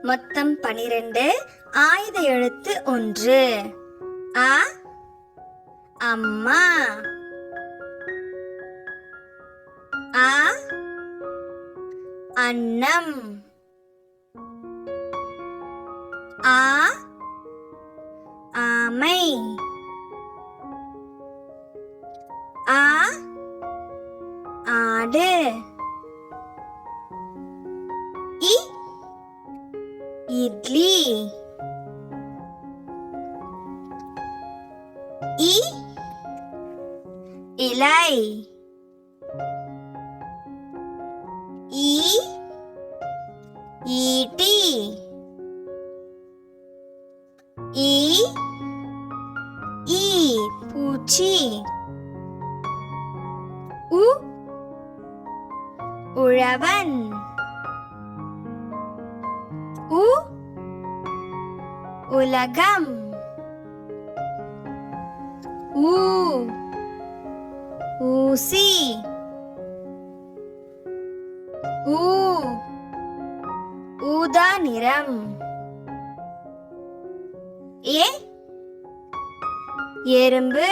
மொத்தம் 12. ஆயுத எழுத்து 1. அ அம்மா. அ அன்னம். ஆ ஆமை. ஆ ஆடு. இ இட்லி. இ இலை. ஈ ஈட்டி. ஈ ஈ பூச்சி. உ உழவன். உ உலகம். ஊ ஊசி. ஊ ஊதா நிறம். ஏ எறும்பு.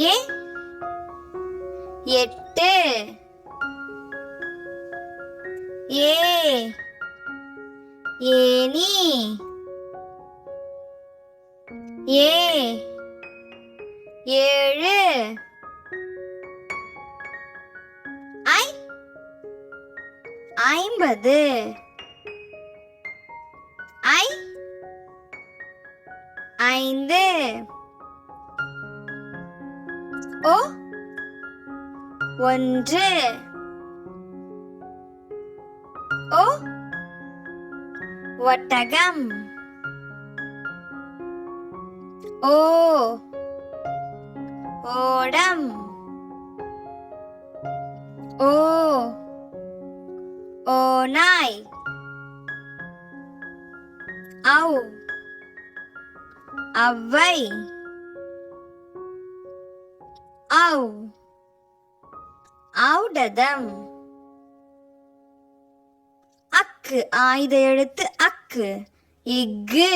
ஏ 8. ஏ ஏனி. ஏ 7. ஐ 50. ஐ 5. ஓ 1. ஓ ஒட்டகம். ஓ ஓடம். ஓ ஓநாய். ஔ ஔவை. ஔ ஔடதம். அக்கு ஆயுத எழுத்து அக்கு. இக்கு.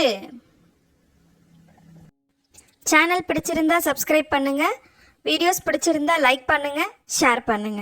சேனல் பிடிச்சிருந்தா சப்ஸ்கிரைப் பண்ணுங்க. வீடியோஸ் பிடிச்சிருந்தா லைக் பண்ணுங்க, ஷேர் பண்ணுங்க.